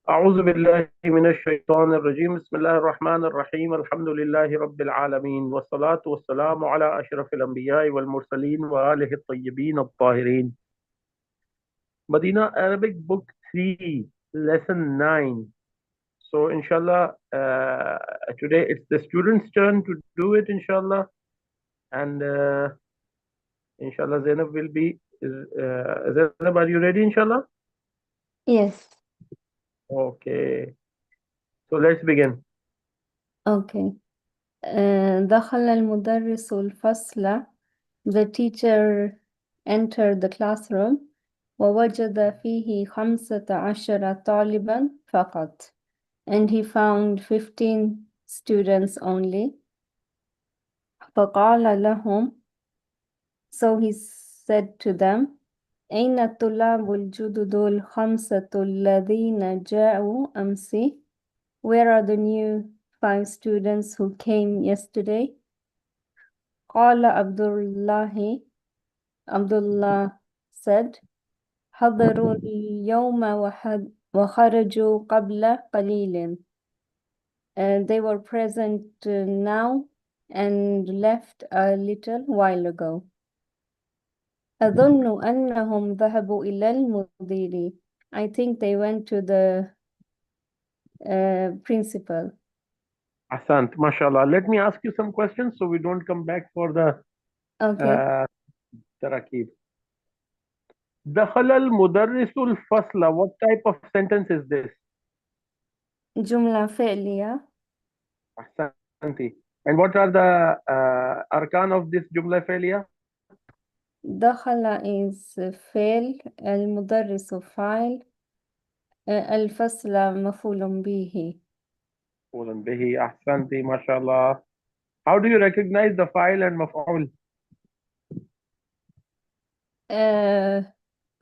أعوذ بالله من الشيطان الرجيم بسم الله الرحمن الرحيم الحمد لله رب العالمين والصلاة والسلام على أشرف الأنبياء والمرسلين وآله الطيبين الطاهرين. Madina Arabic Book 3 Lesson 9. So inshallah today it's the students turn to do it inshallah, and inshallah Zainab will be Zainab, are you ready inshallah? Yes. Okay, so let's begin. Okay. دخل المدرس الفصل. The teacher entered the classroom ووجد فيه 15 طالبا فقط. And he found 15 students only. فقال لهم. So he said to them, أين الطلاب الجدد الخمسة الذين جاءوا أمس? Where are the new 5 students who came yesterday? قال Abdullah said, حضروا اليوم وخرجوا قبل قليل. They were present now and left a little while ago. أظن أنهم ذهبوا إلى المدير. I think they went to the principal. Asant, mashallah. Let me ask you some questions so we don't come back for the Okay. tarakib. دخل المدرس الفصل. What type of sentence is this? جملة فعلية. Ahsanti. And what are the arkan of this jumla فعلية? دخل is فعل، المدرس فاعل، الفصل مفعول به. مفعول به. Ahsanti, mashallah. How do you recognize the file and maf'ul?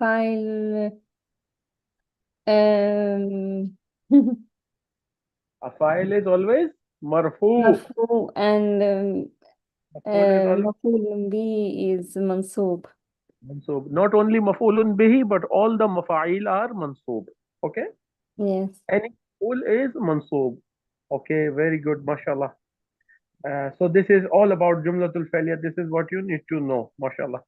فاعل A file is always marfu. مرفوع and Maf'ul is always مفعول به is منصوب. mansoob. Not only maf'ulun bihi, but all the mafa'il are mansoob. Okay? Yes. Any maf'ul is mansoob. Okay, very good, mashallah. So this is all about Jumlatul Failure. This is what you need to know, mashallah.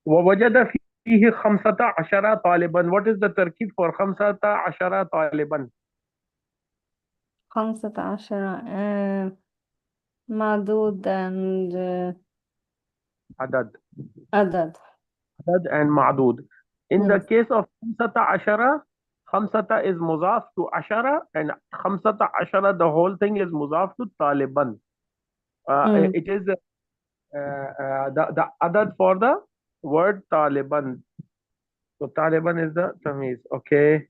ووجد فيه 15 طالبا. What is the tarkib for 15 طالبا? 15 معدود and عدد. عدد. عدد and معدود. In the Yes. case of 15, 5 is muzaf to ashara, and 15 the whole thing is muzaf to taliban. It is the adad for the word Taliban. So Taliban is the tamiz. Okay.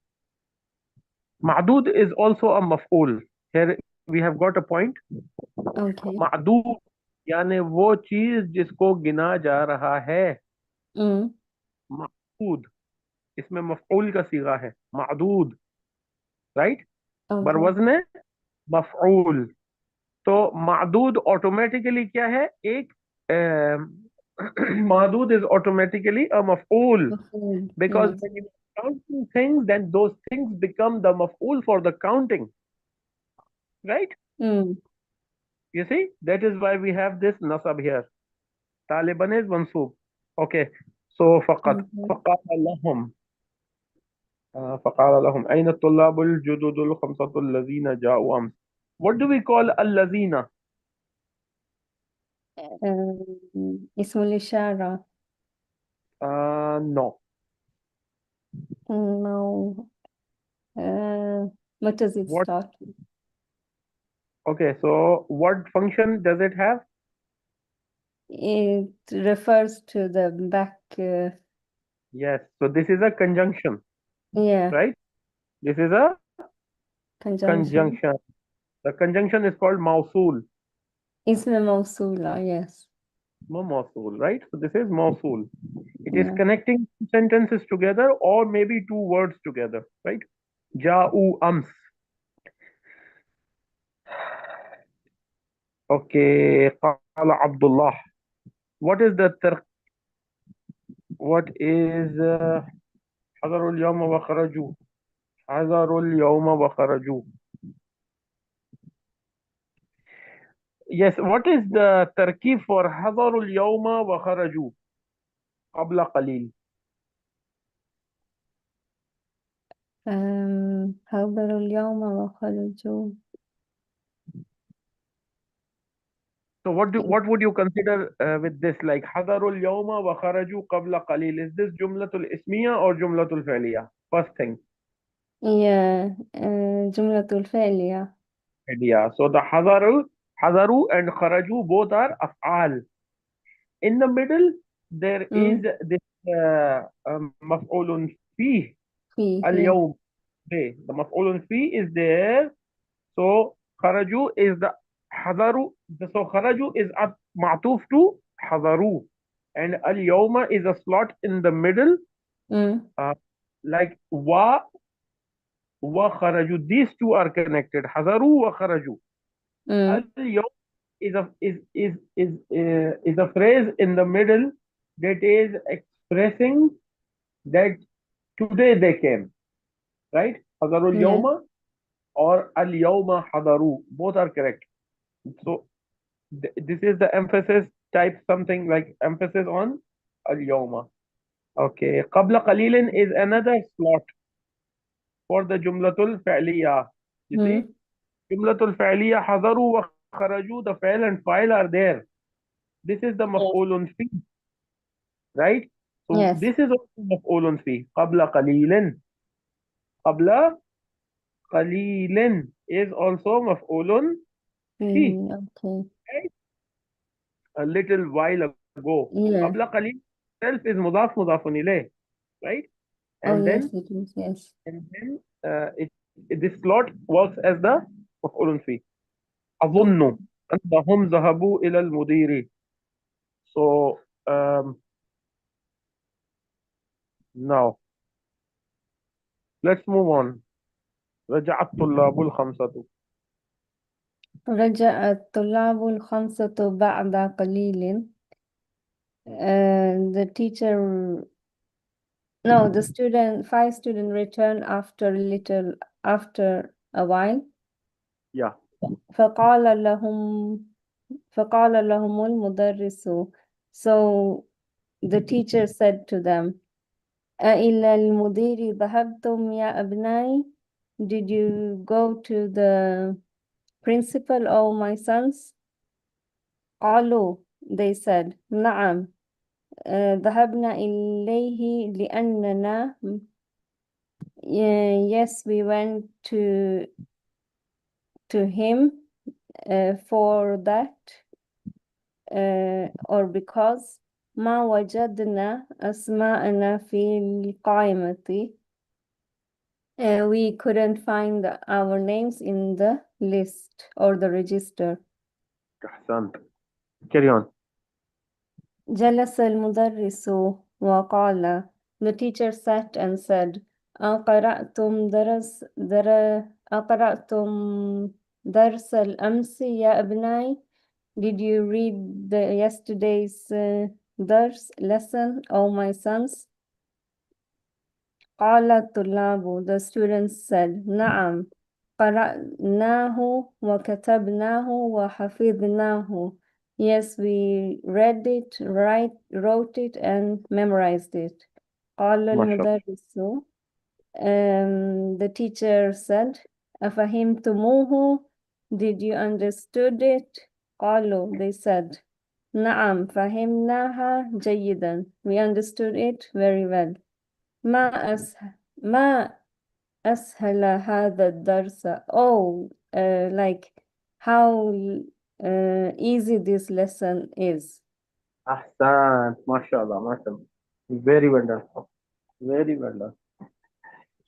Ma'dud is also a maf'ul. Here we have got a point. Okay. Ma'dud यानी वो चीज जिसको गिना जा रहा है. मa'दूद इसमें मफ'ूल का सीगा है. मa'दूद, राइट, Okay. बरवज़्न मफ'ूल. तो मa'दूद ऑटोमेटिकली क्या है? एक मa'दूद is automatically a maf'ul, because Yes. when you are counting things, then those things become the maf'ul for the counting, right? You see, that is why we have this nasab here. Taliban is mansoob. Okay, so faqat faqala lahum فقال لهم أين الطلاب الجدد الخمسة الذين جاءوا أمس. What do we call الذين? اسم الإشارة. No. No. What does it What? start? Okay, so what function does it have? It refers to the back. Yes, so this is a conjunction, Yeah, right? This is a conjunction. conjunction. The conjunction is called mausul. اسم موصولة, yes. Mausul, right? So this is mausul. It is Yeah. connecting two sentences together, or maybe two words together, right? Ja'u ams. Okay, qala Abdullah. What is the what is حضروا اليوم وخرجوا حضروا اليوم وخرجوا. Yes, what is the تركيب for حضروا اليوم وخرجوا قبل قليل? حضروا اليوم وخرجوا. So what would you consider with this, like حضروا اليوم وخرجوا قبل قليل? Is this جملة الاسمية or جملة الفعلية? First thing. Yeah, جملة الفعل. Yeah. So the حضروا and خرجوا both are أفعال. In the middle there is أمم this مفعول فيه فيه yeah. اليوم. The مفعول فيه is there. So خرجوا is the حضروا. So خرجوا is معطوف to حضروا, and اليوم is a slot in the middle, أمم uh, like وخرجوا. These two are connected. حضروا وخرجوا. أمم اليوم is a phrase in the middle that is expressing that today they came, right? حضروا yeah. اليوم or اليوم حضروا, both are correct. So this is the emphasis type, something like emphasis on اليوم. Okay, قبل قليل is another slot for the جملة الفعلية. You see, أمم جملة الفعلية حضروا وخرجوا, the فعل and file are there. This is the yes. مفعول فيه, right? So Yes. this is also مفعول فيه. قبل قليل, قبل قليل is also مفعول فيه, Okay. right? A little while ago. Yeah. قبل قليل itself is مضاف مضاف إليه, right? Oh And yes, then it is. Yes. this slot works as the مفعول فيه. Okay. أظن أنهم ذهبوا إلى المدير. So now let's move on. رجع الطلاب الخمسة. رجع الطلاب الخمسة بعد قليل. The teacher, no, the five students returned after a while. Yeah. فقال لهم فقال لهم المدرس. So the teacher said to them, أإلى المدير ذهبتم يا أبنائي? Did you go to the principal, oh my sons? قالوا, they said, نعم. ذهبنا إليه لأننا yes, we went to him for that or because ما وجدنا أسماءنا في القائمة. We couldn't find our names in the list or the register. أحسنت. Carry on. جلس المدرس وقال, the teacher sat and said, أقرأتم درس الأمس يا أبنائي? Did you read yesterday's lesson, oh my sons? قال الطلاب, the students said, نعم, قرأناه وكتبناه وحفظناه. Yes, we read it, wrote it, and memorized it. قال ما شاء الله. المدرس, the teacher said, أفهمتموه? Did you understood it? قالوا, they said, نعم, فهمناها جيدا. We understood it very well. ما أسهل هذا الدرس. Oh, like how easy this lesson is. أحسنت. ما شاء الله. ما شاء الله. Very well done. Very well done.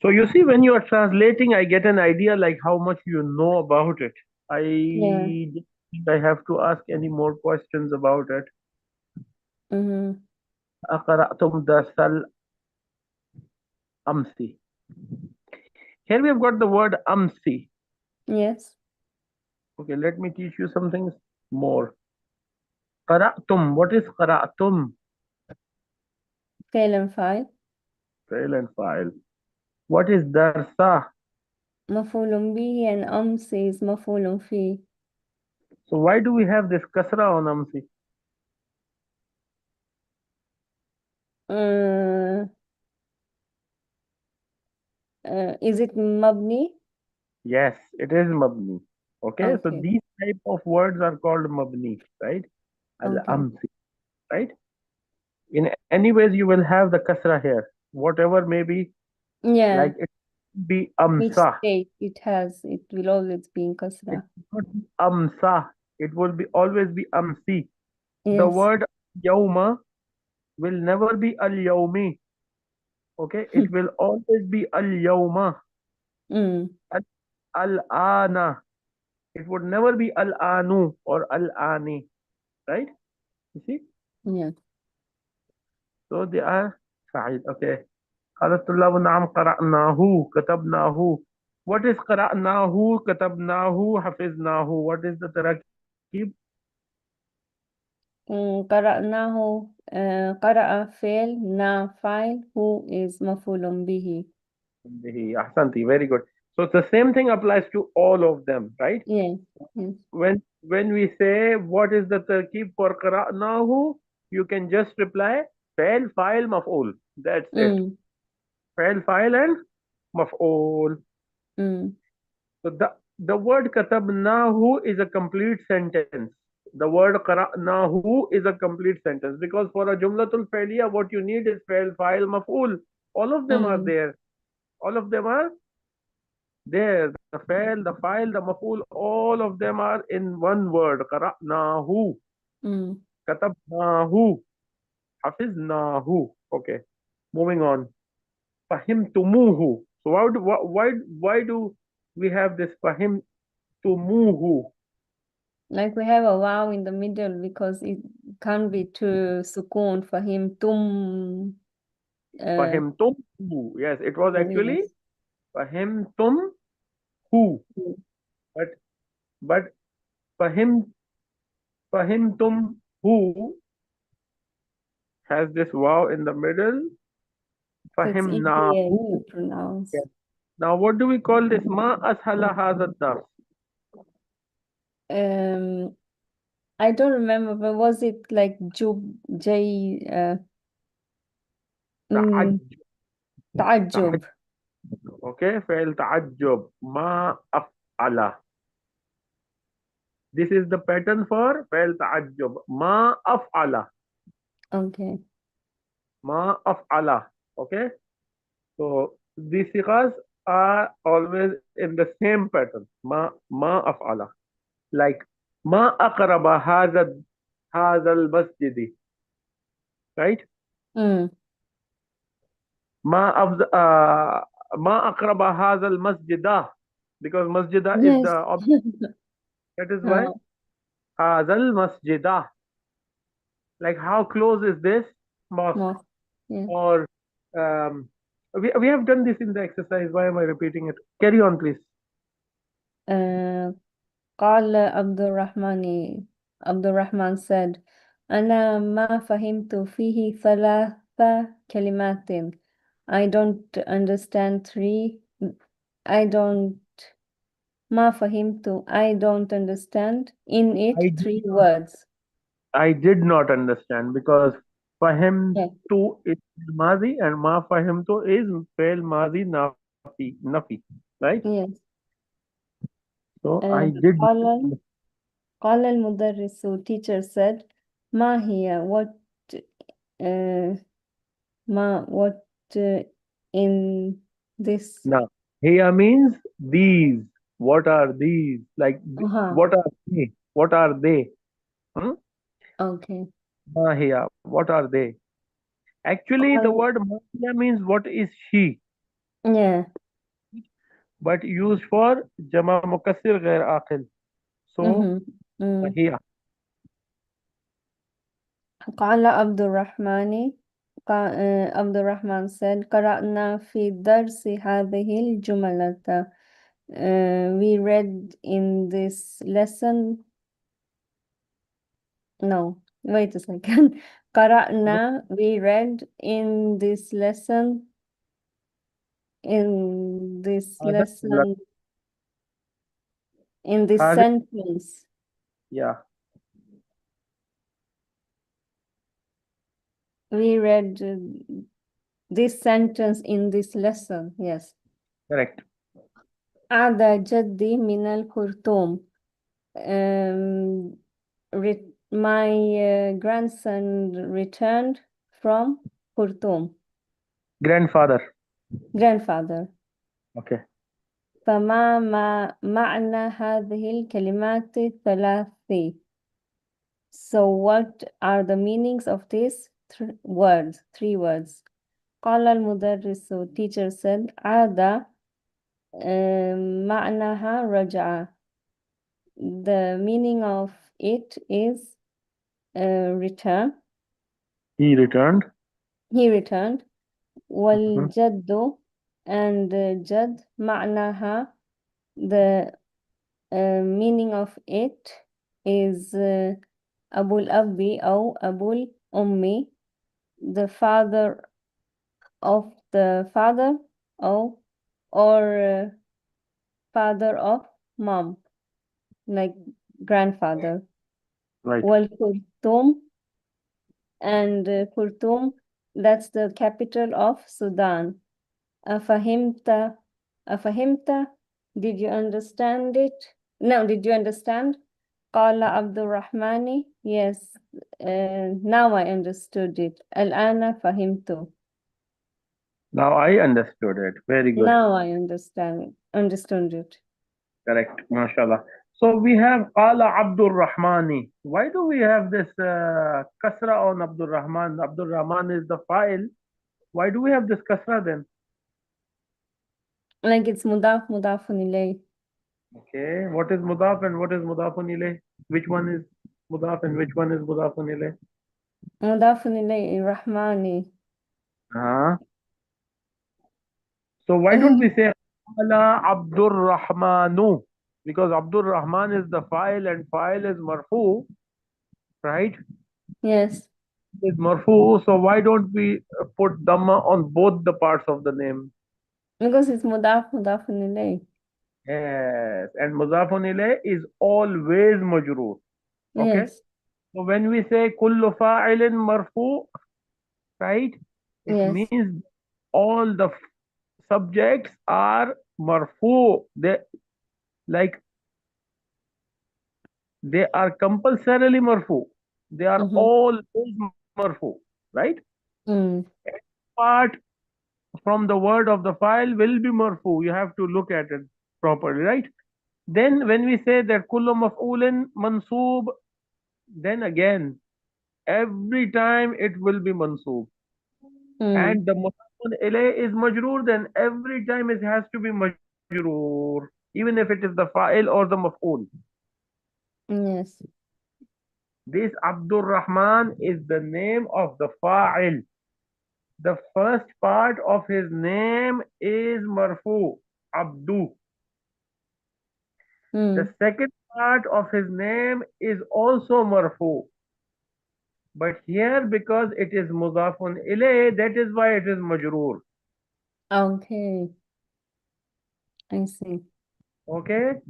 So you see, when you are translating, I get an idea like how much you know about it. I Yeah. don't think I have to ask any more questions about it. Mm-hmm. أقرأتم درس الأمس. Here we have got the word أمس. Yes. Okay, let me teach you something more. قرأتم. What is قرأتم? Fail and file. Fail and file. What is darsa? مفعول به and أمسي is مفعول فيه. So why do we have this kasra on amsi? Uh, is it مبني? Yes, it is mabni. Okay, so Okay, these type of words are called mabni, right? Al okay. amsi, right? In any ways, you will have the kasra here. Whatever may be, Yeah, like it be which amsa. state it has, it will always be in It kasra. will not be amsa. It will be always be amsi. The Yes. word yawma will never be al yawmi. Okay, it will always be al yawma. Mm, Al ana. It would never be al anu or al ani, right? You see? yeah. So they are fa'il. Okay. قال الطلاب نعم قرأناه كتبناه. What is قرأناه كتبناه حفظناه? What is the تراكيب? قرأناه قرأ فعل نا فاعل who is مفعول به. به. أحسنتي. Very good. So the same thing applies to all of them, right? Yes, yes. When we say what is the tarkib for قرأناه, you can just reply فعل فاعل مفعول. That's it. Mm, فعل فاعل and مفعول. mm, So the word katabnahu is a complete sentence. The word qara'nahu is a complete sentence because for a jumlatul fa'liya, what you need is fa'il, fa'il, maf'ul. All of them are mm, there. All of them are there. The fa'il, the fa'il, the maf'ul, all of them are in one word. Qara'nahu, mm. katabnahu, hafiznahu. Okay, moving on. Fahimtumuhu. So why do we have this fahimtumuhu? Like we have a wow in the middle because it can't be too sukun for him. Tum. Uh, Fahimtum who. Yes, it was actually yes. fahimtum who. Mm. But but fahimtum who has this wow in the middle. So it's easier Fahimnahu. to pronounce. Yes. Now what do we call this? Ma ashala hadha dars. Um, I don't remember, but was it like Jub J mm, تعجب. تعجب? تعجب. Okay, فعل تعجب. ما أفعل. This is the pattern for فعل تعجب. ما أفعل. Okay. ما أفعل. Okay. So these sighas are always in the same pattern. Ma af'ala. Like ma aqraba hadha al-masjid. Right? Mm. Ma afz ma aqraba hadha al-masjidah. Because masjidah is the Yes. object. That is why Oh, hadha al-masjidah. Like how close is this mosque? most. Yeah. Or um, we have done this in the exercise. Why am I repeating it? Carry on, please. قال عبد الرحمن said أنا ما فهمت فيه ثلاث كلمات. I don't understand three. I don't ما فهمت. I don't understand in I it did three not words. I did not understand because Yeah. fahimtu is madi and ma fahimtu is fail madi nafi, right? Yes. So I did not قال قال المدرس teacher said ما هي uh, what in this. now. Here means these. What are these? Like Uh-huh. what are they? What are they? Hmm? Okay. Ma hiya. What are they? Actually, the قال word ma hiya means what is she, yeah. but used for jama mukassir ghair aqil. So Mm-hmm. Mm. hiya. قال عبد الرحمن عبد الرحمن said قرأنا في الدرس هذه الجملة. We read in this lesson. No, wait a second. قرأنا, we read in this lesson in this Other, lesson, in this other, sentence. yeah, We read this sentence in this lesson. Yes. correct. عاد جدي من الخرطوم. Um, my grandson returned from Khartoum. Grandfather. Grandfather. Okay. فما معنى هذه الكلمات الثلاث؟ So what are the meanings of these words, three words? قال المدرس, teacher said, عاد معناها رجع. The meaning of it is return. He returned. He returned. Mhm. والجد and جد معناها, the meaning of it is أبو الأب أو أبو الأم, the father of the father, or father of mom, like grandfather. Right. والخرطوم, and Khartoum, that's the capital of Sudan. أفهمت أفهمت, did you understand it? No, did you understand? قال عبد الرحمن, yes, now I understood it. الآن فهمت. Now I understood it. Very good. Now I understood it. Correct. MashaAllah. So we have Qala Abdul Rahmani. Why do we have this kasra on Abdul Rahman? Abdul Rahman is the file. Why do we have this kasra then? Like it's mudafun ilayh. Okay. What is mudaf and what is mudafun ilayh? Which one is mudaf and which one is mudafun ilayh? Mudafun ilayh, Rahmani. Uh-huh. So why don't we say Qala Abdul Rahmanu? Because Abdul Rahman is the file and file is marfu, right? Yes, Is marfu, so why don't we put dhamma on both the parts of the name? because it's mudafun ilayh. Yes, and mudafun ilayh is always majroor. Okay, Yes, so when we say kullu fa'ilin marfu, right, it yes. means all the subjects are marfu. They like they are compulsorily marfu. They are Mm-hmm. always marfu, right? Mm. Part from the word of the file will be marfu. You have to look at it properly, right? Then when we say that kullu maf'ulin mansoob, then again every time it will be mansoob. Mm. And the mudafun ilayh is majroor, then every time it has to be majroor, even if it is the fa'il or the maf'ul. Yes. This Abdul Rahman is the name of the fa'il. The first part of his name is marfu, Abdu. The Mm. second part of his name is also marfu. But here, because it is mudafun ilayh, that is why it is majroor. Okay. I see. Okay?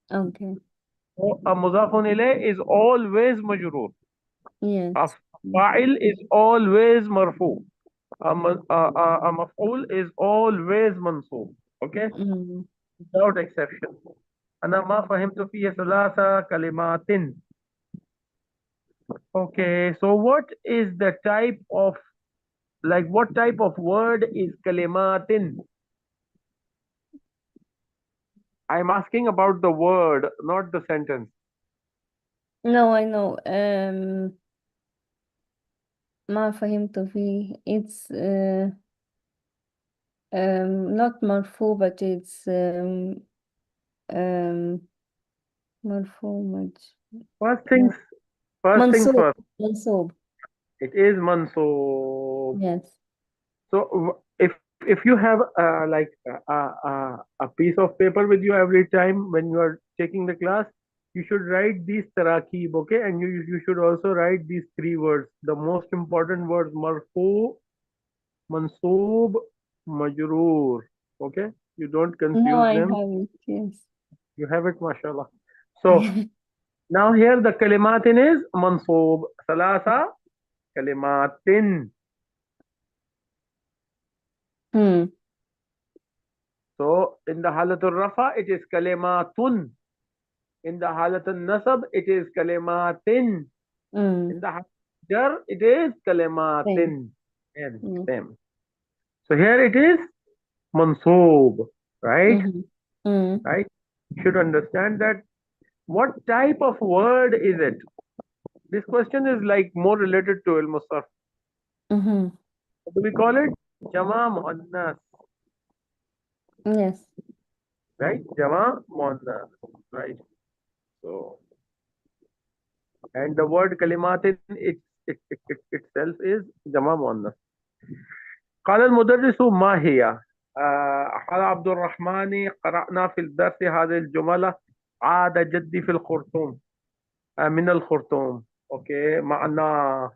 Okay. So a mudafun ilayh is always majroor. A Yes. fa'il is always marfu. A maf'ul is always mansoob. Okay? Mm. Without exception. أنا ما فهمت فيه ثلاثة كلمات. Okay, so what is the type of, like what type of word is kalimatin? I'm asking about the word, not the sentence. No, I know. ما فهمت فيه. It's not مرفوع, but it's um مرفوع First things, first things منصوب. first. منصوب. It is mansoob. Yes. So if you have like a piece of paper with you every time when you are taking the class, you should write these tarakib, okay? And you should also write these three words, the most important words: marfu, mansoob, majroor. Okay, you don't No, confuse I them. haven't. Yes. You have it, mashallah. So now here the kalimatin is mansoob. Salasa kalimatin. Hmm. So in the halatul rafa, it is kalimatun. In the halatul nasab, it is kalimatin. Hmm. In the halatul jar, it is Same. kalimatin. And Hmm. same. So here it is mansoob, right? Mm-hmm. Hmm. Right? You should understand that what type of word is it? This question is like more related to ilm sarf. Mm-hmm. What do we call it? Jama muannas, Yes. right? Jama muannas, right? So, and the word kalimatin itself is jama muannas. قال المدرس ما هي؟ قال عبد الرحمن قرأنا في الدرس هذه الجملة. عاد جدي في الخرطوم من الخرطوم. اوكي، معنى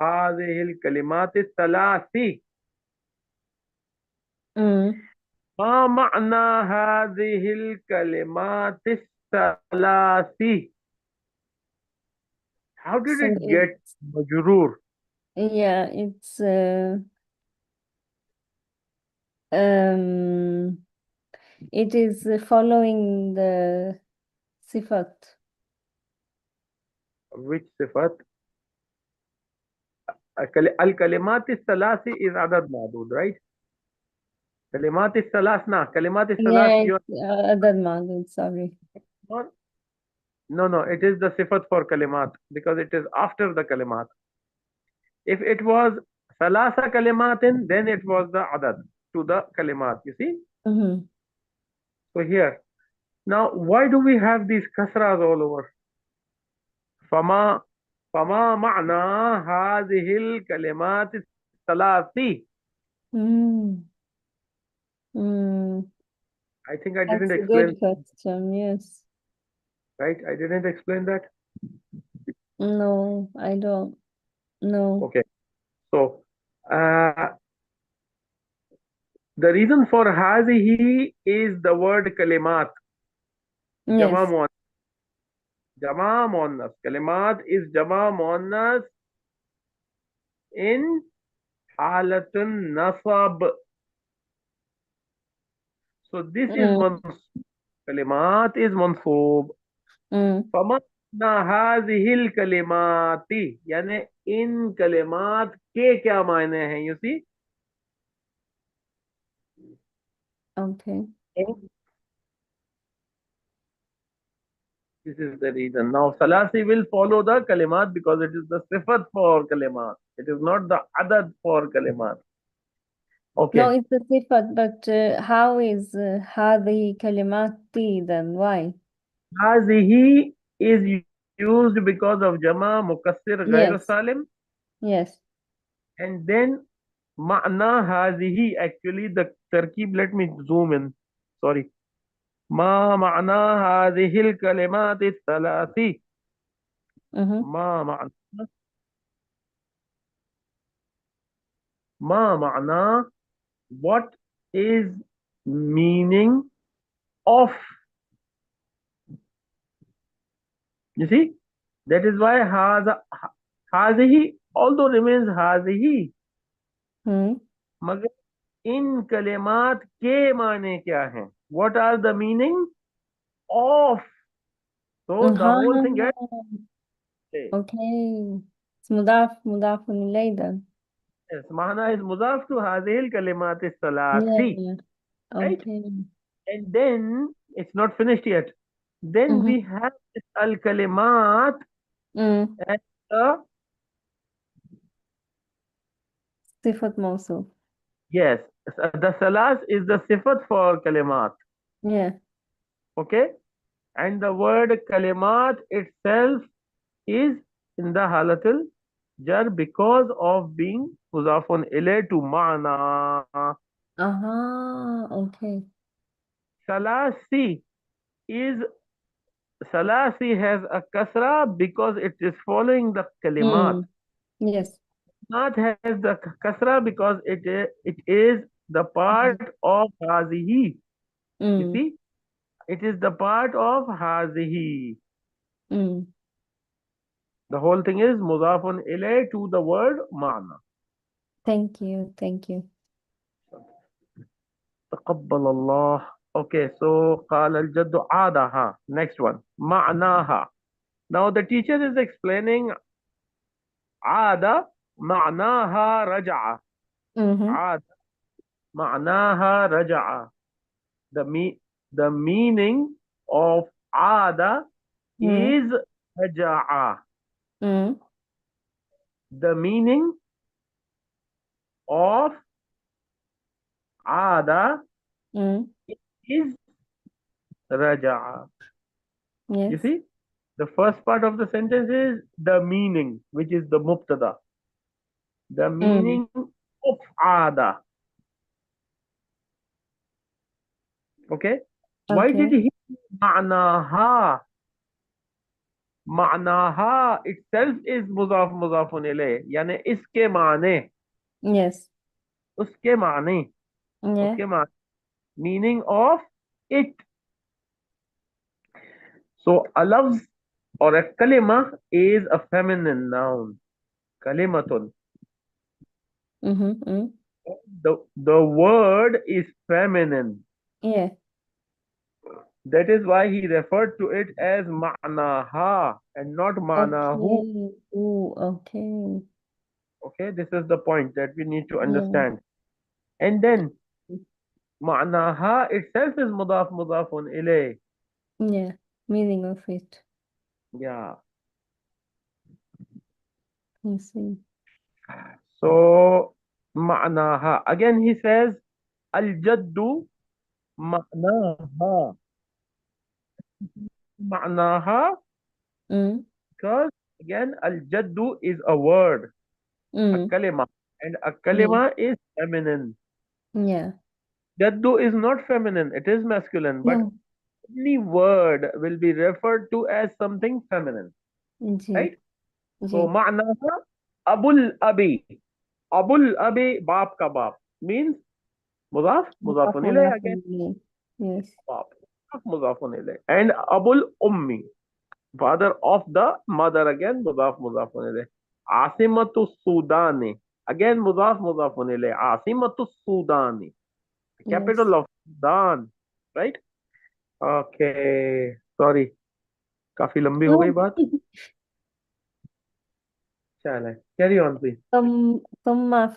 هذه الكلمات الثلاث. Hmm. ما معنى هذه الكلمات الثلاث؟ How did So it it, get مجرور? yeah, it's um, it is following the sifat. Which صفات؟ الكلمات الثلاث is عدد معدود, right? كلمات الثلاث ना, كلمات الثلاث Yeah, जो it's Adad Madud, sorry. no, no, it is the sifat for kalimat because it is after the kalimat. If it was ثلاثة كلمات, then it was the adad to the kalimat, you see? Mm-hmm. So here, now why do we have these kasras all over? فما فما معنى هذه الكلمات الثلاث? Mm. Mm. I think I didn't That's a explain, good question, yes. right? I didn't explain that. No, I don't know. Okay. So uh, the reason for هذه is the word kalimat. Jama Yes. muannas. Jama muannas. Kalimat is jama muannas in halatun nasab. So this is Mm. mansoob. Kalimat is mansoob. Mm. فمعنى هذه الكلمات यानी इन कलिमात के क्या मायने हैं, you see? Okay. This is the reason. Now salasi will follow the kalimat because it is the sifat for kalimat. It is not the adad for kalimat. No, Okay. it's a sifat, but how is هذه كلماتي then? Why? هذه is used because of jama mukassir غير Yes. salim, Yes. and then ma'na هذه, actually the tarkib, let me zoom in, sorry. ما معنى هذه الكلمات الثلاث؟ Mm-hmm. ما معنى ما معنى what is meaning of, you see, that is why هذه although remains هذه, Mm. मगर इन कलिमात के माने क्या हैं? What are the meaning of? So the whole thing gets Uh-huh. Okay. It's مضاف إليه then. yes, معنى is mudaf to هذه الكلمات الثلاث, Yeah. right? Okay. And then it's not finished yet. Then Mm-hmm. we have this al kalimat Mm. and the, صفة موصول. yes, the salas is the sifat for kalimat. Yeah. Okay, and the word kalimat itself is in the halatul jar because of being mudafun ilay to ma'na. Okay. Salasi is, salasi has a kasra because it is following the kalimat. Mm. Yes. Not has the kasra because it is the Mhm. part of hazihi. You Mm. see, it is the part of hazihi. Mm. The whole thing is mudafun ilay to the word ma'na. Thank you. Thank you. تقبل الله. Okay, so قال الجد عادها. Next one. معناها. Now the teacher is explaining عاد معناها رجع. Mm-hmm. عاد معناها رجع. The meaning of عاد Mm. is رجع. Mm. The meaning of عاد Mm. is رجع. You Yes. see, the first part of the sentence is the meaning, which is the mubtada. The Mm. meaning of عاد. Okay. Why did Okay. he معناها? معناها itself is مضاف مضاف إليه. يعني इसके माने, Yes. उसके माने, Yeah. उसके माने. Meaning of it. So a lafz or a kalima is a feminine noun. Kalimatun. Mm-hmm. Mm. The word is feminine. Yeah. That is why he referred to it as ma'naha and not ma'nahu. Okay. Ooh, okay. Okay, this is the point that we need to Yeah. understand. And then ma'naha itself is mudaf mudafun ilayh. Yeah. Meaning of it. Yeah. I see. So ma'naha. Again he says al-jaddu ma'naha. Ma'naha Mm. because again al-jaddu is a word, a Mm. kalima. And a Yeah. kalima is feminine. Yeah. Jaddu is not feminine, it is masculine, but Yeah. any word will be referred to as something feminine, ji. right? So ji. ma'naha abul abi. Abul abi, baap ka baap, means mudaf, مضاف mudafun ilay مضاف again, إليه. Yes. baap, mudafun ilay. And abul ummi, father of the mother again, mudaf, mudafun ilay. Asimatu Sudani, again mudaf, mudafun ilay. Asimatu Sudani, Yes. capital of Sudan, right? Okay, sorry, काफी लंबी हो गई No. बात. चल है, carry on please. ثم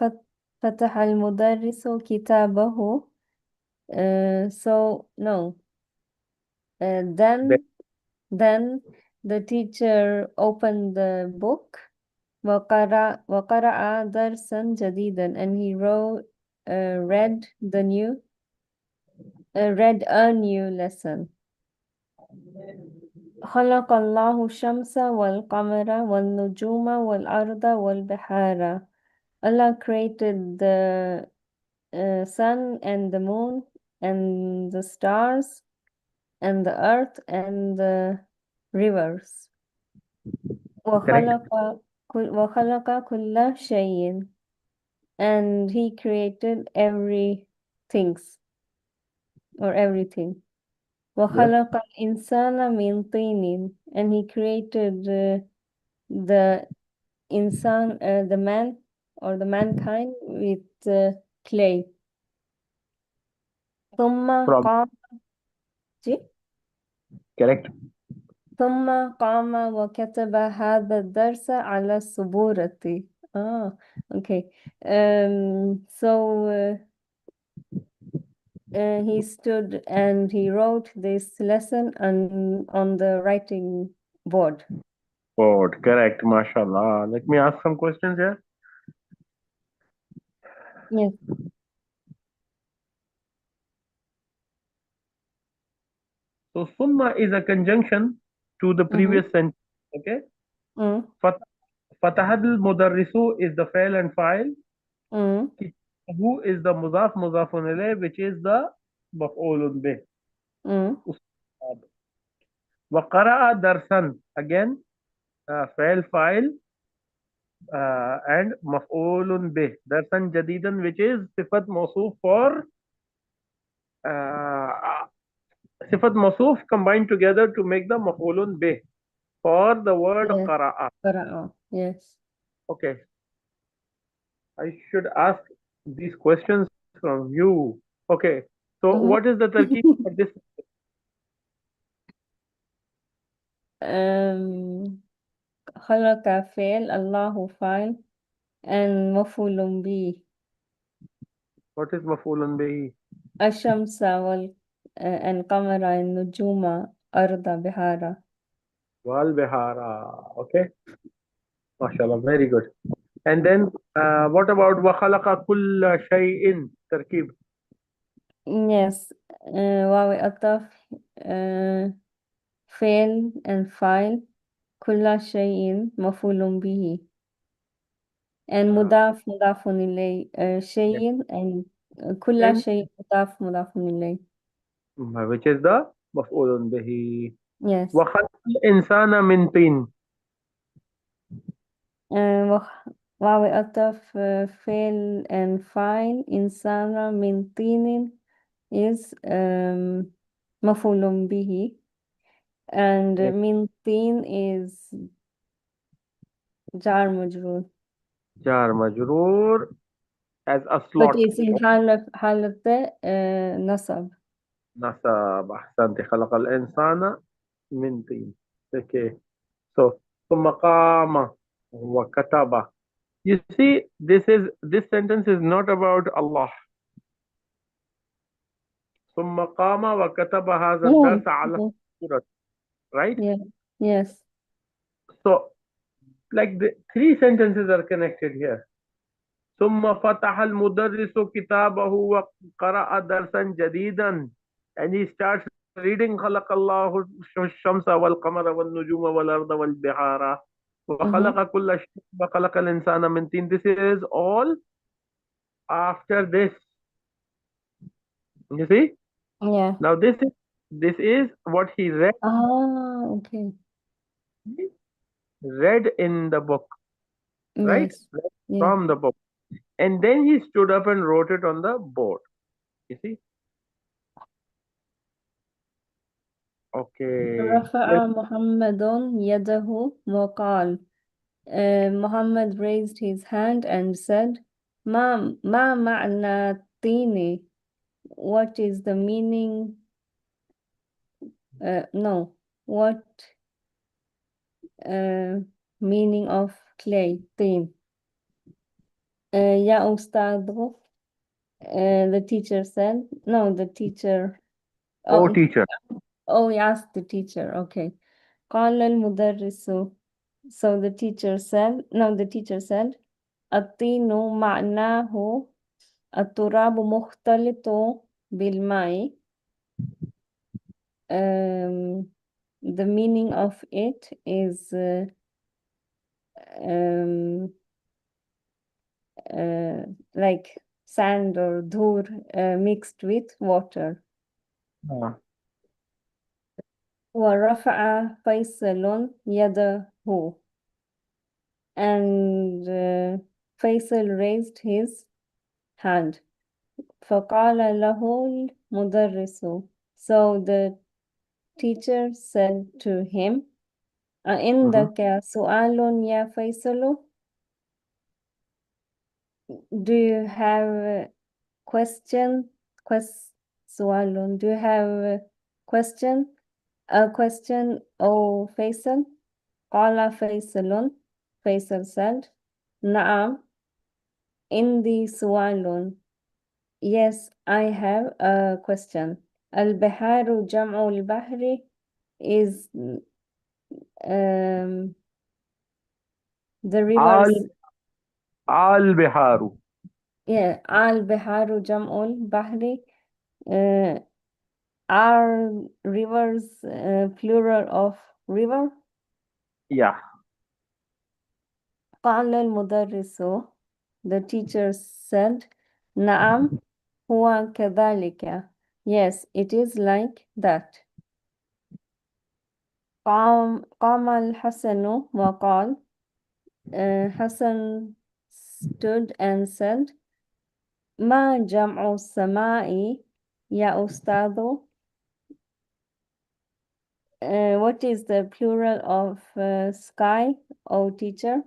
فتح المدرس كتابه. So no. Uh, Then, then then the teacher opened the book وقرأ درسا جديدا, and he read a new lesson. خلق الله الشمس والقمر والنجوم والأرض والبحار. Allah created the sun and the moon and the stars and the earth and the rivers. correct. وخلق كل شيء, and he created everything. Yes, وخلق الإنسان من طين, and he created the the man or the mankind with clay. ثم from قام جي؟ correct. ثم قام وكتب هذا الدرس على السبورة. Okay. He stood and he wrote this lesson on the writing board. Board, correct. Mashallah. Let me ask some questions here. Yes. So summa is a conjunction to the Mm-hmm. previous sentence. Okay. Mm. Fat- Fatahadul mudarrisu is the fail and file. Mm. Who is the mudaf mudafun ilayh, which is the maf'ulun bih. Mm. Ustad. Wa qara'a darsan, again fail file and maf'ulun bih. Darsan jadidan, which is sifat mawsuf for uh, صفة موصوف combined together to make the مفعول به for the word Yes. قرأ. قرأ. Yes. Okay, I should ask these questions from you. Okay, so Mhm. what is the tarkib for this? um, خلق فعل الله فاعل and مفعول به What is مفعول به? الشمس القمر النجوم أرض بحارة. والبهارا. Okay, mashallah, very good. And then what about وخلق كل شيء تركيب? Yes. واو عطف فعل and فاعل كل شيء مفعول به and Uh, مضاف إليه yes. شيء and كل And شيء مضاف إليه. which is the مفعول به. Yes. وخلق الإنسان من طين. واو عطف فعل and فاعل إنسان من طين is مفعول به and Yes. من طين is جار مجرور جار مجرور as a but slot. it's in حالة نصب. نصب. أحسنت. خلق الإنسان من طين. Okay. So ثم قام وكتب. You see, this sentence is not about Allah. ثم قام وكتب هذا No. الدرس على No. الصورة. Right? Yeah. Yes. So like the three sentences are connected here. ثم فتح المدرس كتابه وقرأ درسا جديدا. And he starts reading خلق الله الشمس والقمر والنجوم والأرض والبحار Mm-hmm. وخلق كل شيء وخلق الإنسان من طين. This is all after this. You see? Yeah. Now this is what he Ah, okay. read in the book, right? Yes. Read Yeah. from the book. And then he stood up and wrote it on the board. You see? Okay. Yes. رفع محمد يده وقال Muhammad raised his hand and said ما معنى الطين. What is the meaning no what uh, meaning of clay طين. يا أستاذ the teacher said no the teacher Oh, oh teacher. oh he asked the teacher okay قال المدرس so the teacher said no the teacher said الطين معناه التراب مختلط بالماء. The meaning of it is um, like sand or dur mixed with water. Ah. ورفع فيصل يده and Faisal raised his hand. فقال له المدرس so the teacher said to him Mhm. عندك سؤال يا فيصل. Do you have a question? سؤال. Do you have a question? A question, oh Faisal? قال فيصل. Faisal said, نعم عندي سؤال. Yes, I have a question. البحار جمع البحر is the rivers. البحار. Yeah, البحار جمع البحر are rivers plural of river. Yeah. قال المدرس the teacher said نعم هو كذلك. Yes, it is like that. قام الحسن وقال Hassan stood and said ما جمع السماء يا أستاذ. What is the plural of sky, O teacher?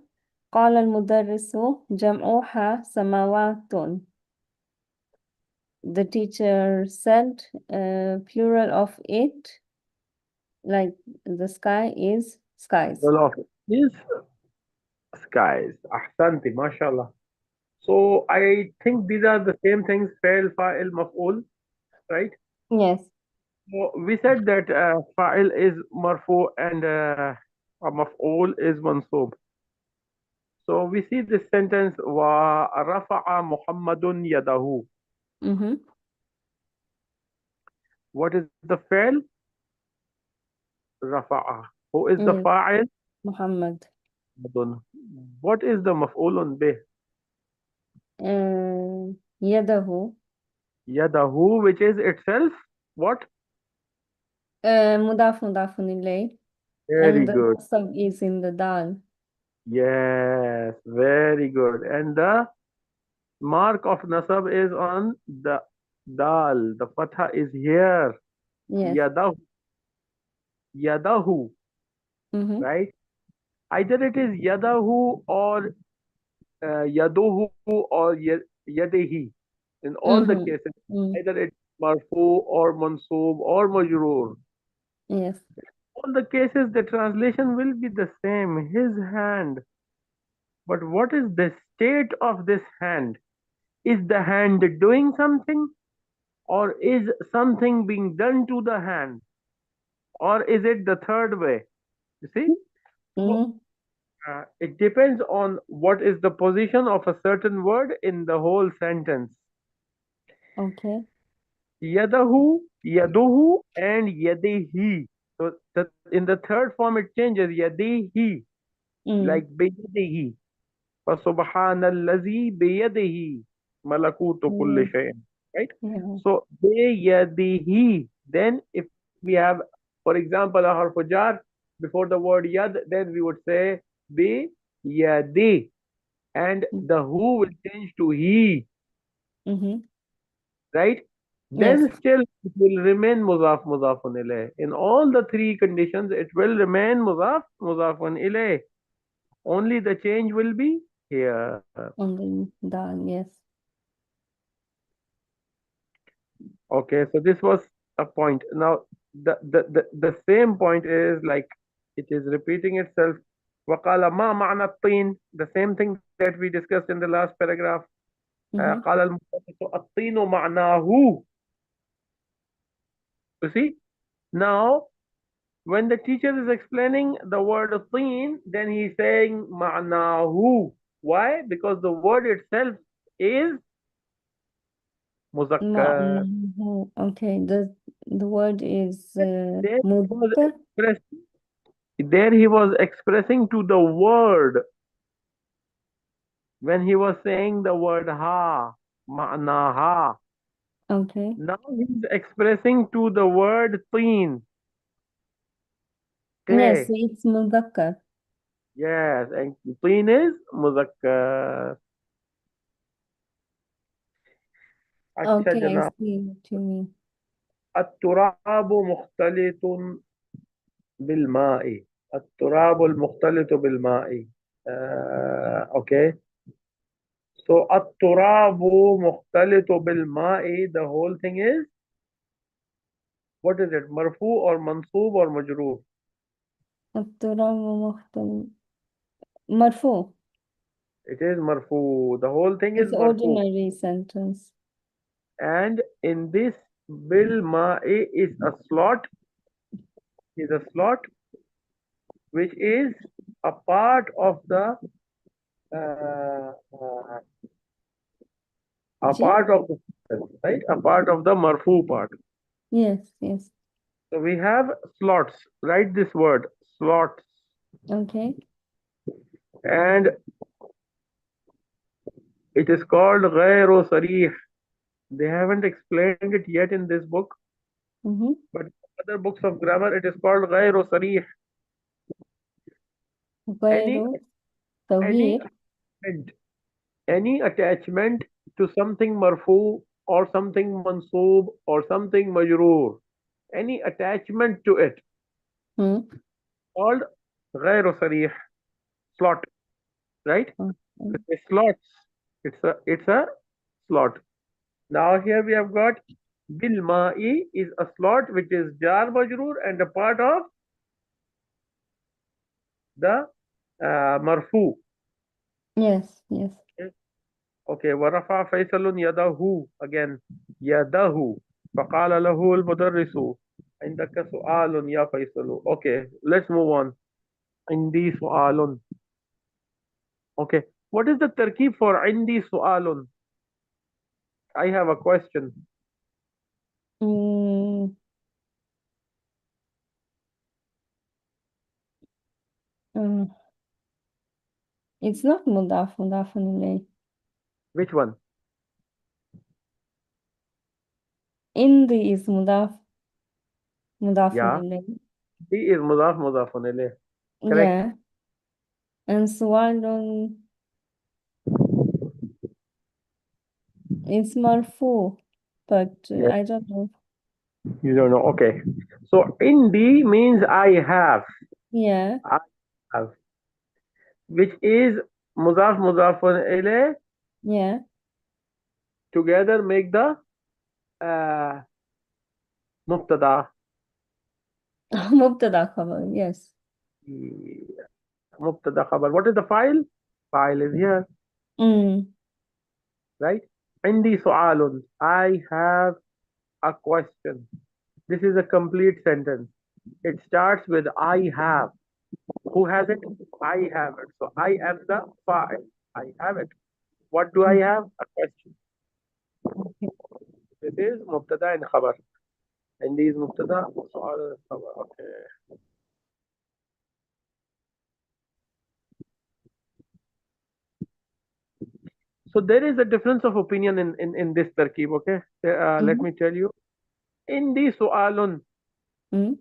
قال المدرس جمعها سماوات. The teacher said plural of it, like the sky is skies. Well, of is skies. أحسنتي ما شاء الله. So I think these are the same things, فعل فاعل مفعول, right? Yes. So we said that fa'il is marfu and maf'ul is mansub. So we see this sentence wa rafa'a Muhammadun yadahu. Mm-hmm. What is the fa'il? Rafa'a. Who is the Yes. fa'il? Muhammad. Muhammadun. What is the maf'ulun bih? يده. Yadahu, which is itself what? مضاف إليه. Very And the good. nasab is in the dal. Yes, very good. And the mark of nasab is on the dal. The fatha is here. Yes. Yadahu, yadahu, Mm-hmm. right? Either it is yadahu or yaduhu or yadehi. In all the Mm-hmm. cases, Mm. either it's marfu or mansub or majroor. Yes. All the cases, the translation will be the same. His hand. But what is the state of this hand? Is the hand doing something? Or is something being done to the hand? Or is it the third way? You see? So Mm-hmm. it depends on what is the position of a certain word in the whole sentence. Okay. Yadahu, yaduhu, and yadehi. So in the third form it changes yadehi, Mm. like biyadihi. فَسُبْحَانَ الَّذِي بِيَدِهِ مَلَكُوتُ كُلِّ Mm. شَيْءٍ. Right? Yeah. So بِيَدِهِ. Then if we have, for example, a harf jar before the word yad, then we would say بِيَدِهِ. And the who will change to he. Mm-hmm. Right? Yes. Then still it will remain mudaf mudafun ilayh. In all the three conditions, it will remain mudaf mudafun ilayh. Only the change will be here. On the dal. Yes. Okay, so this was a point. Now the same point is like it is repeating itself. وقال ما معنى الطين? The same thing that we discussed in the last paragraph. Mm-hmm. قال المصنف الطين معناه. You see? Now when the teacher is explaining the word طين, then he's saying معناه. Why? Because the word itself is muzakkar. Okay. The word is There he was مذكر. expressing, there he was expressing to the word when he was saying the word ha, ma'naha. Okay. Now he's expressing to the word teen, Yes, clay. it's مذكر. Yes, and teen is muzakkar. अच्छा Okay, I जनाब. see what you mean. التراب مختلط بالماء. التراب المختلط بالماء. Okay. So التراب مختلط بالماء, the whole thing is, what is it? Marfu or mansoob or majroor? التراب مختلف. مرفوع. It is marfu. The whole thing is It's marfu. ordinary sentence. And in this bil ma'i is a slot which is a part of the uh, uh, a G? part of the sentence, right? A part of the marfu part. Yes, yes. So we have slots. Write this word slots, Okay. and it is called غير صريح. They haven't explained it yet in this book, Mm-hmm. but in other books of grammar it is called غير صريح. Any غير any صغير. attachment, any attachment to something marfu or something mansoob or something majroor, any attachment to it, Hmm. called غير صريح, slot, right? Okay. It's slots. It's a slot. Now here we have got bil ma'i is a slot which is jar majroor and a part of the marfu. Yes, yes. Okay, ورفع فيصل يده again يده فقال له المدرس عندك سؤال يا فيصل. Okay, let's move on. عندي سؤال. Okay, what is the tarkib for عندي سؤال? I have a question. Mm, um, it's not mudafun ilayh. Which one? Indi is mudafun Yeah, ilayh. he is mudafun ilayh. Correct. Yeah, and suwalun is marfu, but Yes, I don't know. you don't know. Okay, so indi means I have. Yeah, I have, which is mudafun ilayh, yeah. together make the uh, mubtada. Mubtada khabar, yes. Mubtada khabar. What is the file? File is here, Mm, right? Indi su'alun. I have a question. This is a complete sentence. It starts with I have. Who has it? I have it. So I am the file. I have it. What do I mm, have? A question. okay. This is mubtada and khabar. Indi is mubtada, su'al is khabar. Okay. So there is a difference of opinion in this tarkib, okay? Let Mm-hmm. me tell you. Indi su'alun. Mm,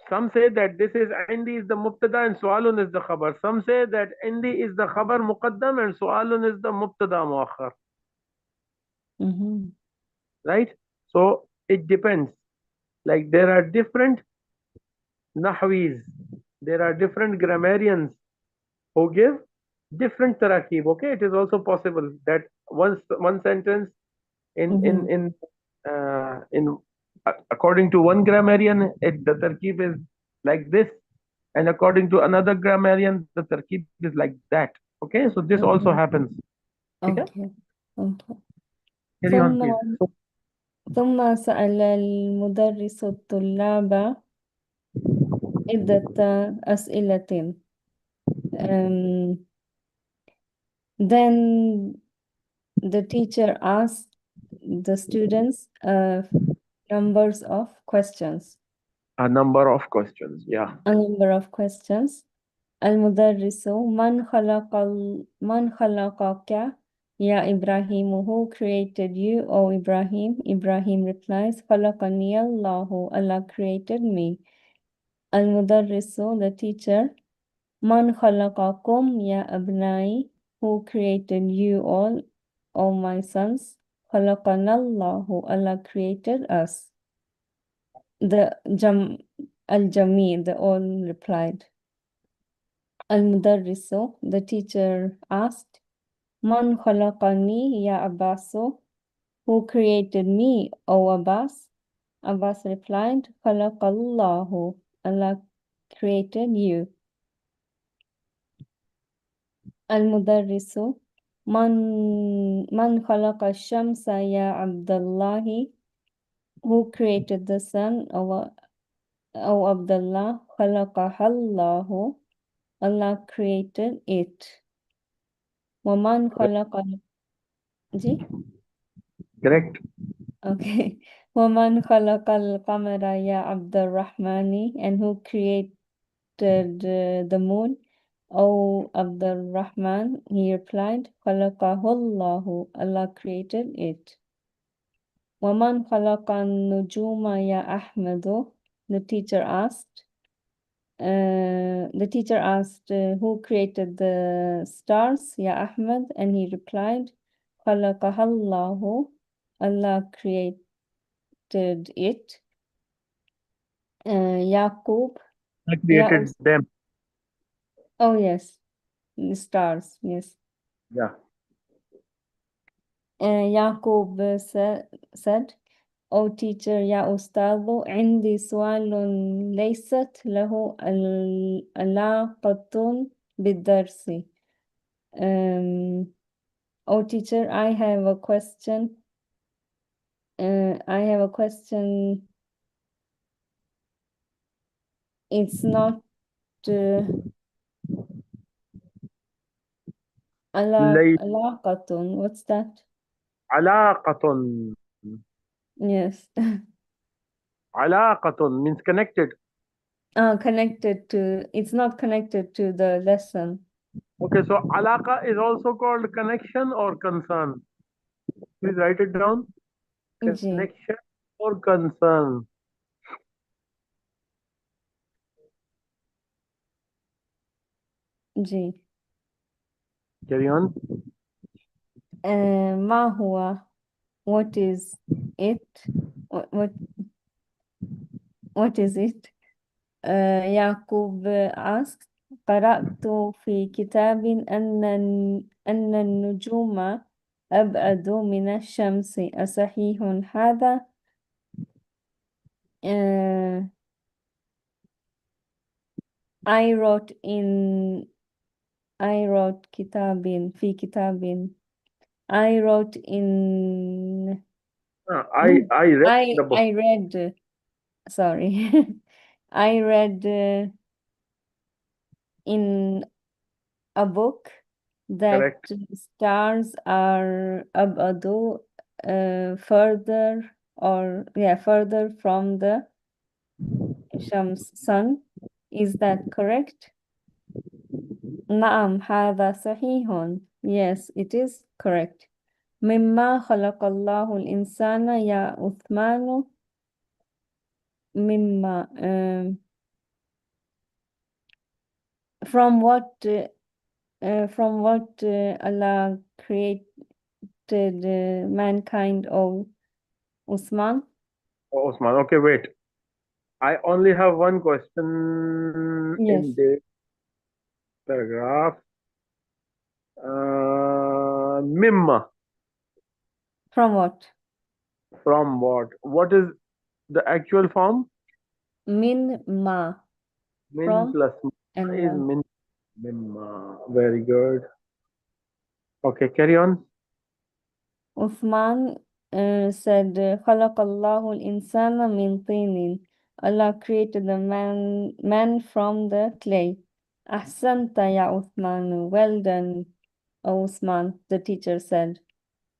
Some say that this is indi is the mubtada and su'alun is the khabar. Some say that indi is the khabar muqaddam and su'alun is the mubtada muakhar. mm-hmm. Right? So it depends. Like there are different nahwis, there are different grammarians who give different tarakib. Okay, it is also possible that one sentence Mm-hmm. in according to one grammarian, the tarkib is like this, and according to another grammarian, the tarkib is like that. Okay, so this also Mm-hmm. happens. Okay, Okay. Okay. carry on, ثم please. So, ثم سأل المدرس الطلاب عدة أسئلة. Um, then the teacher asked the students numbers of questions, a number of questions. Yeah. a number of questions. المدرس من خلقك يا إبراهيم, who created you, O Ibrahim? Ibrahim replies, خلقني الله, Allah created me. المدرس, the teacher, من خلقكم يا أبنائي, who created you all, O my sons? خلقنا الله, Allah created us. The al-Jami, the all replied. Al-Mudarrisu, the teacher asked, Man khalaqani ya Abbasu, who created me, O Abbas? Abbas replied, Khalaqallahu, Allah created you. Al-Mudarrisu, Man khalaqa shamsa ya Abdullahi, who created the sun, O Abdullah? Khalaqahallahu, Allah created it. Waman khalaqa, ji? Correct. Okay. وَمَنْ خَلَقَ الْقَمَرَ يَا عَبْدَ الرَّحْمَنِ, and who created the moon? O Abdul Rahman, he replied, خَلَقَهُ اللَّهُ, Allah created it. وَمَنْ خَلَقَ النُّجُومَ يَا أَحْمَدُ, the teacher asked. Who created the stars, Ya Ahmed? And he replied, خلقها الله. Allah created it. Yaqub. I created them. Oh, yes. The stars, yes. Yeah. Yaqub said, O teacher, يا أستاذ عندي سؤال ليست له علاقة بالدرس. O teacher, I have a question. It's not لي علاقة. What's that? علاقة. Yes. علاقة means connected. It's not connected to the lesson. Okay, so alaqa is also called connection or concern. Please write it down. Ji, Connection or concern. ji. Carry on. ما هو? What is it? What is it? يعقوب asked, قرأت في كتاب أن النجوم أبعد من الشمس. أصحيح هذا؟ I wrote كتاب في كتاب. I wrote in I read the book. I read sorry. I read in a book that Correct. stars are abadu further further from the sun. Is that correct? نعم هذا صحيح. Yes, it is correct. مما خلق الله الإنسان يا عثمان. مما from what Allah created mankind, of Usman? Oh, Osman. Okay, wait. I only have one question Yes. in this paragraph. Mimma. From what? From what? What is the actual form? Min ma. Min From plus ma and is ma. min. Mimma. Very good. Okay, carry on. Uthman said, خلق الله الإنسان من طين. Allah created the man from the clay. أحسنت يا Uthman. Well done, O Uthman, the teacher said.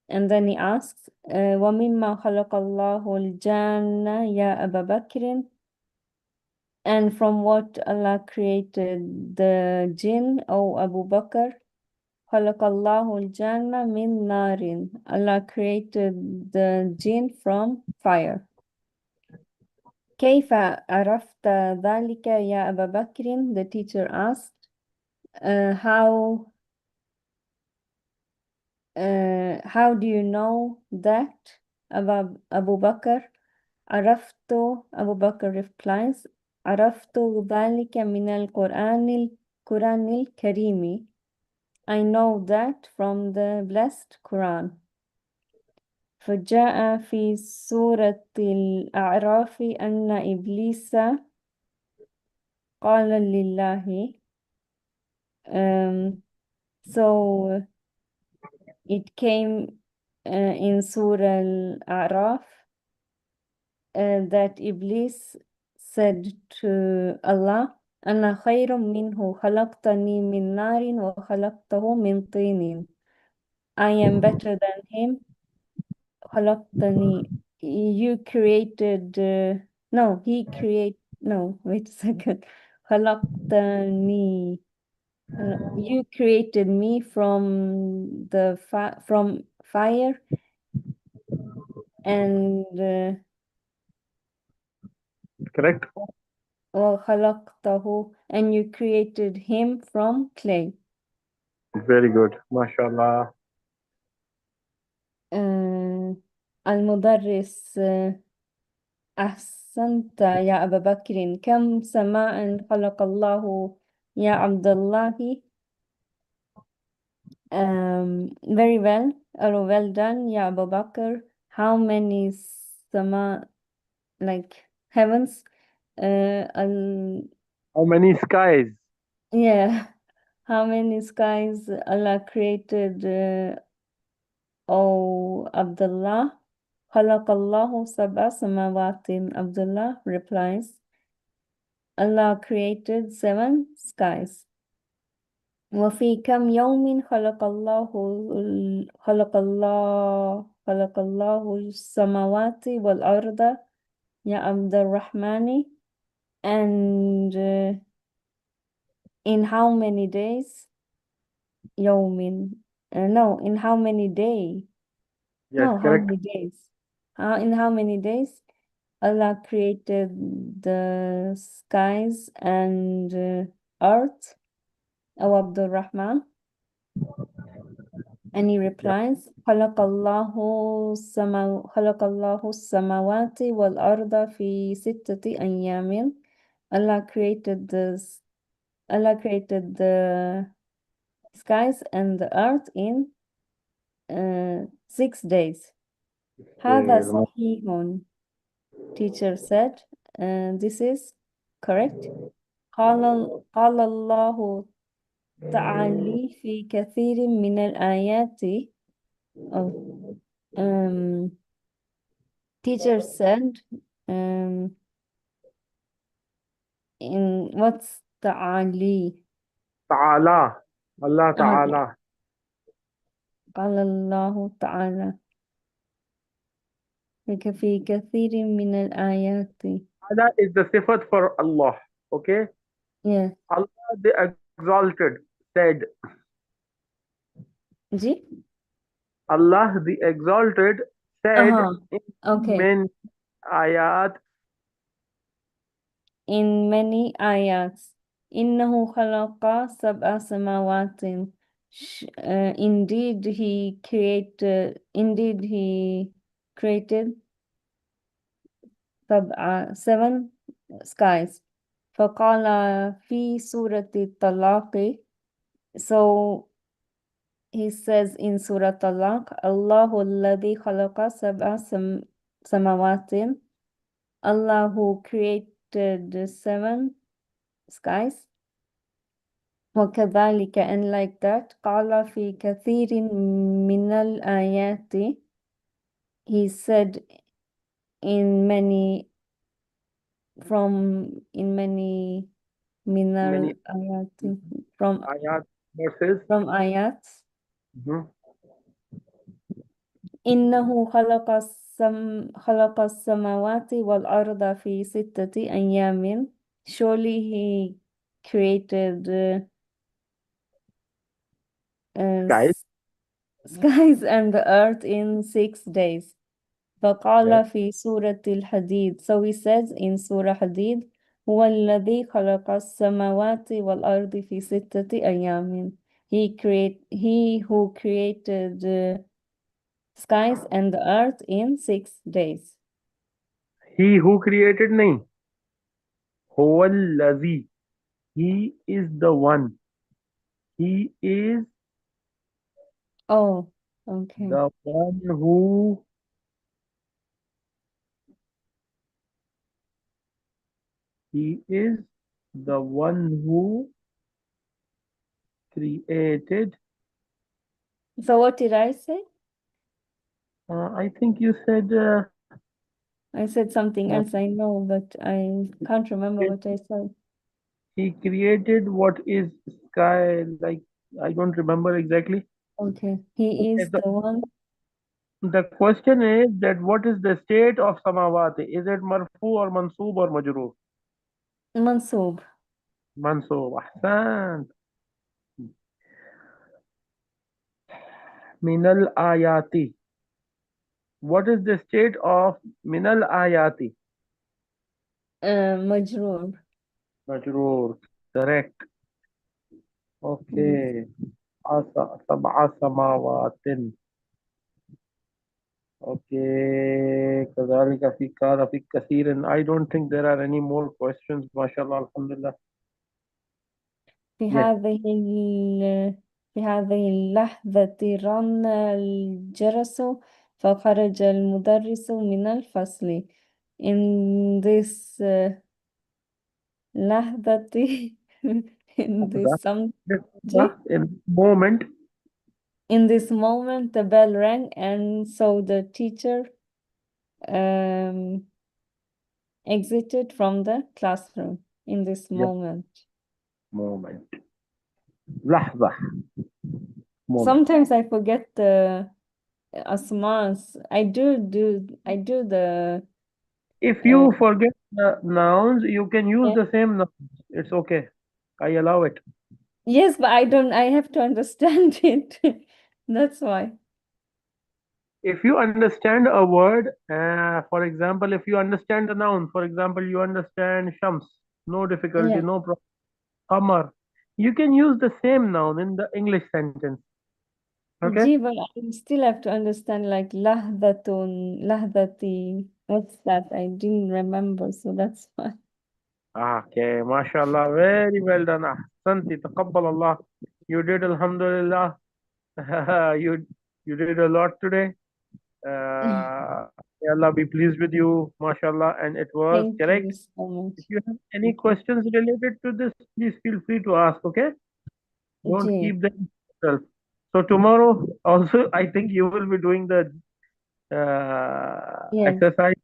And then he asks, وَمِمَّا خَلَقَ اللَّهُ الْجَنَّ يَا أَبَا بَكْرٍ. And from what Allah created the jinn, O Abu Bakr? خَلَقَ اللَّهُ الْجَنَّ مِن نَارٍ. Allah created the jinn from fire. كيف عرفت ذلك يا أبا بكر? The teacher asked, how do you know that, Abu Bakr? عرفت, Abu Bakr replies, عرفت ذلك من القرآن الكريم. I know that from the blessed Quran. فجاء في سورة الأعراف أن إبليس قال لله. So it came in Surah Al-A'raf that Iblis said to Allah, أنا خير منه خلقتني من نار وخلقته من طين. I am better than him. خلقتني. You created. No, he create. No, wait a second. خلقتني. You created me from the from fire, and Correct. وخلقته, and you created him from clay. Very good. MashaAllah. المدرس أحسنت يا أبا بكر. كم سماء خلق الله يا عبد الله. Very well, or well done, Ya Abu Bakr. How many sama, like heavens? And How many skies? yeah, how many skies Allah created? O Abdullah. خلق الله سبع سماوات. Abdullah replies, Allah created 7 skies. وفي كم يوم خلق الله السماوات والأرض يا عبد الرحمن. And in how many days يوم no, in how many day Yes, no, how correct. many days in how many days Allah created the skies and earth, O Abdul Rahman? And he replies, خلق الله السماوات والأرض في 6 أيام. Allah created the skies and the earth in 6 days. هذا Okay. صحيح, teacher said. This is correct. قال الله تعالى في كثير من الآيات. Oh, teacher said, um, in what's تعالي? تعالى. Allah Okay. Ta'ala. قال الله تعالى في كثير من الآيات. Ta'ala is the sifat for Allah. Okay. Yes. Allah the exalted said. Ji? Allah the exalted said Uh-huh. in Okay. many ayat. In many ayats. إنه خلق 7 سماوات. Indeed he created 7 skies. فقال في سورة الطلاق. So he says in Surah Talaq, الله الذي خلق 7 سماوات. Allah who created the 7 skies. وكذلك, and like that, قال في كثير من الآيات. He said in many من Many الآيات from ayat verses. ayats. Mhm. إنه خلق السماوات والأرض في 6 أيام. Surely he created Guys. skies and the earth in 6 days. Yes. فقال في سورة الحديد. So he says in Surah Hadid, هو الذي خلق السماوات والأرض في 6 أيام. He who created skies and the earth in 6 days. He who created nahi. هو الذي. He is the one. He is Oh, okay. the one who he is the one who created. So what did I say? I think you said I said something uh, else, I know, but I can't remember what I said. he created what is sky like. I don't remember exactly. Okay. He Okay, is the one. the question is that what is the state of samawati? Is it marfu or mansoob or majroor? Mansoob. Mansoob. Ahsan. Minal ayati. What is the state of minal ayati? Majroor. Majroor. Correct. Yes. Okay. Sab'a samawatin. Okay. كذلك في كان في كثير. I don't think there are any more questions. MashaAllah, Alhamdulillah. في Yes. هذه في هذه اللحظة رن الجرس فخرج المدرس من الفصل. In this لحظة in this some In moment. in this moment the bell rang and so the teacher um, exited from the classroom in this Yes. moment. Moment. لحظة. Moment. Sometimes I forget the asmas. I do the If uh, you forget the nouns, you can use yeah. the same nouns. It's okay. I allow it. Yes, but I have to understand it. That's why. If you understand a word, for example, if you understand a noun, for example, you understand Shams, no difficulty, Yeah. no problem. Qamar, you can use the same noun in the English sentence. Okay? Gee, but I still have to understand like lahdatun, lahdati. What's that? I didn't remember, so that's why. Okay, mashallah, very well done. Ahsanti, taqabbal Allah. You did, alhamdulillah. you you did a lot today. May Allah be pleased with you, mashallah, and it was Thank you correct. so much. If you have any questions related to this, please feel free to ask, okay? Don't Gee, keep them to yourself. So tomorrow also, I think you will be doing the yes, exercise,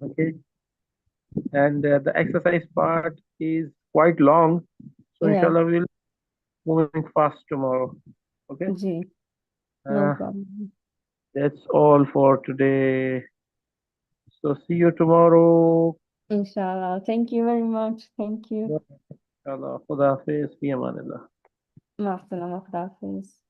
okay? And the exercise part is quite long. So yeah, inshallah, we'll moving fast tomorrow. Okay. gee, no Uh, problem. that's all for today. So see you tomorrow. Inshallah. Thank you very much. Thank you. Inshallah. Khuda Hafiz. Fi amanillah. مع السلامة. خداحافظ.